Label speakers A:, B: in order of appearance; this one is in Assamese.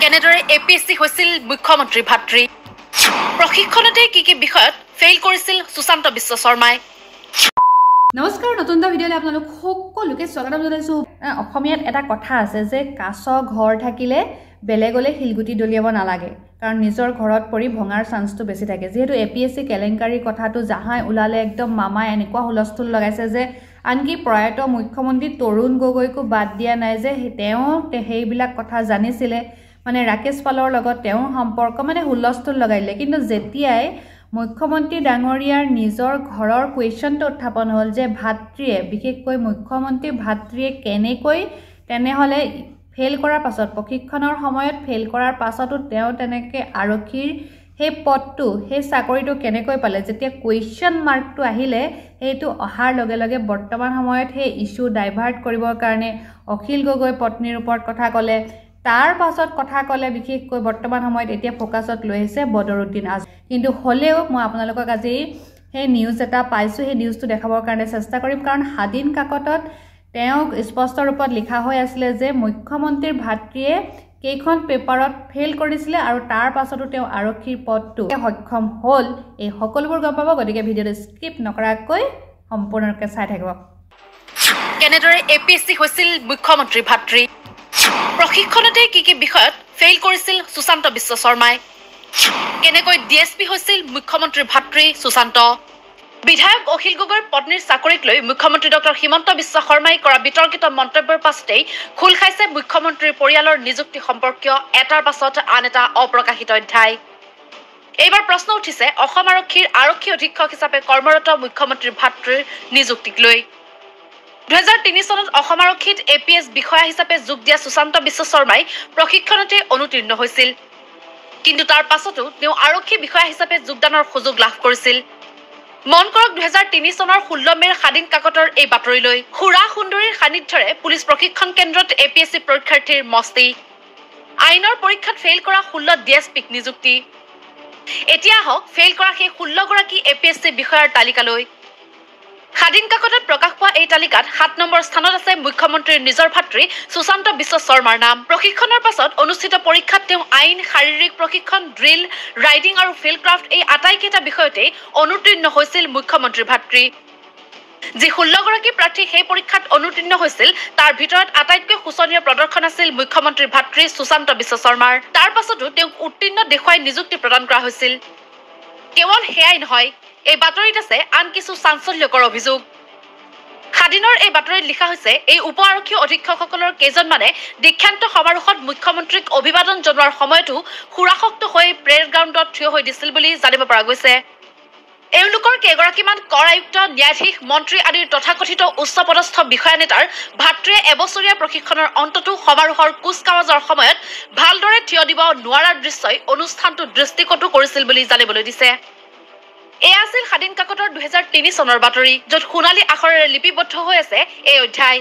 A: কেনেদৰে এপিএসসি হৈছিল মুখ্যমন্ত্ৰী ভাতৃ প্ৰশিক্ষণতে কি বিষয়ত ফেইল কৰিছিল সুশান্ত বিশ্ব শৰ্মাই
B: নমস্কাৰ নতুন ভিডিঅ'লৈ আপোনালোক সকলোকে স্বাগতম জনাইছো অসমীয়াত এটা কথা আছে যে কাছ ঘৰ থাকিলে বেলেগলে হিলগুটি দলিয়াব নালাগে কাৰণ নিজৰ ঘৰত পৰি ভঙাৰ চান্সটো বেছি থাকে যেহেতু এপিএসসি কেলেংকাৰী কথাটো জাহাই উলালে একদম মামাই এনেকুৱা হুলস্থুল লগাইছে যে আনকি প্ৰয়াত মুখ্যমন্ত্ৰী তৰুণ গগৈকো বাদ দিয়া নাই যে তেওঁ সেইবিলাক কথা জানিছিলে মানে ৰাকেশ পালৰ লগত তেওঁ সম্পৰ্ক মানে হুলস্থুল লগাইলে কিন্তু যেতিয়াই মুখ্যমন্ত্ৰী ডাঙৰীয়াৰ নিজৰ ঘৰৰ কোৱেশ্যনটো উত্থাপন হ'ল যে ভাতৃয়ে বিশেষকৈ মুখ্যমন্ত্ৰী ভাতৃয়ে কেনেকৈ তেনেহলে ফেল কৰাৰ পাছত প্ৰশিক্ষণৰ সময়ত ফেল কৰাৰ পাছতো তেওঁ তেনেকৈ আৰক্ষীৰ সেই পদটো সেই চাকৰিটো কেনেকৈ পালে যেতিয়া কোৱেশ্যন মাৰ্কটো আহিলে সেইটো অহাৰ লগে লগে বৰ্তমান সময়ত সেই ইস্যু ডাইভাৰ্ট কৰিবৰ কাৰণে অখিল গগৈ পত্নীৰ ওপৰত কথা ক'লে তাৰ পাছত কথা ক'লে বিশেষকৈ বৰ্তমান সময়ত এতিয়া ফোকাছত লৈ আছে বদৰুদ্দিন আজম কিন্তু হলেও মই আপোনালোকক আজি সেই নিউজ এটা পাইছো সেই নিউজটো দেখাবৰ কাৰণে চেষ্টা কৰিম কাৰণ হাদিন কাকতত তেওঁ স্পষ্ট ৰূপত লিখা হৈ আছিল যে মুখ্যমন্ত্ৰীৰ ভাতৃয়ে কেইখন পেপাৰত ফেল কৰিছিল আৰু তাৰ পাছতো তেওঁ আৰক্ষীৰ পদটো সক্ষম হ'ল এই সকলোবোৰ গম পাব গতিকে ভিডিঅ'টো স্কিপ নকৰাকৈ সম্পূৰ্ণৰূপে চাই থাকিব
A: কেনেদৰে এপিএসসি হৈছিল মুখ্যমন্ত্ৰী ভাতৃ প্ৰশিক্ষণতে কি বিষয়ত ফেইল কৰিছিল সুশান্ত বিশ্ব শৰ্মাই কেনেকৈ ডিএসপি হৈছিল মুখ্যমন্ত্ৰী ভাতৃ সুশান্ত বিধায়ক অখিল গগৈৰ পত্নীৰ চাকৰিক লৈ মুখ্যমন্ত্ৰী ডক্টৰ হিমন্ত বিশ্ব শৰ্মাই কৰা বিতৰ্কিত মন্তব্যৰ পাছতেই খোল খাইছে মুখ্যমন্ত্ৰীৰ পৰিয়ালৰ নিযুক্তি সম্পৰ্কীয় এটাৰ পাছত আন এটা অপ্ৰকাশিত অধ্যায় এইবাৰ প্ৰশ্ন উঠিছে অসম আৰক্ষীৰ আৰক্ষী অধীক্ষক হিচাপে কৰ্মৰত মুখ্যমন্ত্ৰী ভাতৃৰ নিযুক্তিক লৈ 2003 চনত অসম আৰক্ষীত এপিএস বিষয়া হিচাপে যোগ দিয়া সুশান্ত বিশ্ব শৰ্মাই প্ৰশিক্ষণতে অনুতীৰ্ণ হৈছিল কিন্তু তাৰ পাছতো তেওঁ আৰক্ষী বিষয়া হিচাপে যোগদানৰ সুযোগ লাভ কৰিছিল মন কৰক 2003 চনৰ 16 মেৰ হাদিন কাকতৰ এই বাতৰিলৈ খুৰা সুন্দৰীৰ সান্নিধ্যৰে পুলিচ প্ৰশিক্ষণ কেন্দ্ৰত এপিএসসি পৰীক্ষাৰ্থীৰ মস্তি আইনৰ পৰীক্ষাত ফেইল কৰা 16 ডিএসপিক নিযুক্তি এতিয়া হওক ফেইল কৰা সেই 16 গৰাকী এপিএসসি বিষয়াৰ তালিকালৈ হাদিন কাকতত প্ৰকাশ পোৱা এই তালিকাত 7 নম্বৰ স্থানত আছে মুখ্যমন্ত্ৰীৰ নিজৰ ভাতৃ সুশান্ত বিশ্ব শৰ্মাৰ নাম প্ৰশিক্ষণৰ পাছত অনুষ্ঠিত পৰীক্ষাত তেওঁ আইন শাৰীৰিক প্ৰশিক্ষণ ড্ৰিল ৰাইডিং আৰু ফিল্ড ক্ৰাফ্ট এই আটাইকেইটা বিষয়তে অনুতীৰ্ণ হৈছিল মুখ্যমন্ত্ৰী ভাতৃ যি 16 গৰাকী প্ৰাৰ্থী সেই পৰীক্ষাত অনুতীৰ্ণ হৈছিল তাৰ ভিতৰত আটাইতকৈ শোচনীয় প্ৰদৰ্শন আছিল মুখ্যমন্ত্ৰী ভাতৃ সুশান্ত বিশ্ব শৰ্মাৰ তাৰ পাছতো তেওঁক উত্তীৰ্ণ দেখুৱাই নিযুক্তি প্ৰদান কৰা হৈছিল কেৱল সেয়াই নহয় এই বাতৰিত আছে আন কিছু চাঞ্চল্যকৰ অভিযোগ খাদিনৰ এই বাতৰিত লিখা হৈছে এই উপ আৰক্ষী অধীক্ষকসকলৰ কেইজনমানে দীক্ষান্ত সমাৰোহত মুখ্যমন্ত্ৰীক অভিবাদন জনোৱাৰ সময়তো সুৰাসক্ত হৈ প্ৰেয়াৰ গ্ৰাউণ্ডত থিয় হৈ দিছিল বুলি জানিব পৰা গৈছে এওঁলোকৰ কেইগৰাকীমান কৰ আয়ুক্ত ন্যায়াধীশ মন্ত্ৰী আদিৰ তথাকথিত উচ্চপদস্থ বিষয়া নেতাৰ ভাতৃয়ে এবছৰীয়া প্ৰশিক্ষণৰ অন্ততো সমাৰোহৰ কুচকাৱাজৰ সময়ত ভালদৰে থিয় দিব নোৱাৰাৰ দৃশ্যই অনুষ্ঠানটো দৃষ্টিকটু কৰিছিল বুলি জানিবলৈ দিছে এয়া আছিল হাদিন কাকতৰ 2003 চনৰ বাতৰি য'ত সোণালী আখৰেৰে লিপিবদ্ধ হৈ আছে এই অধ্যায়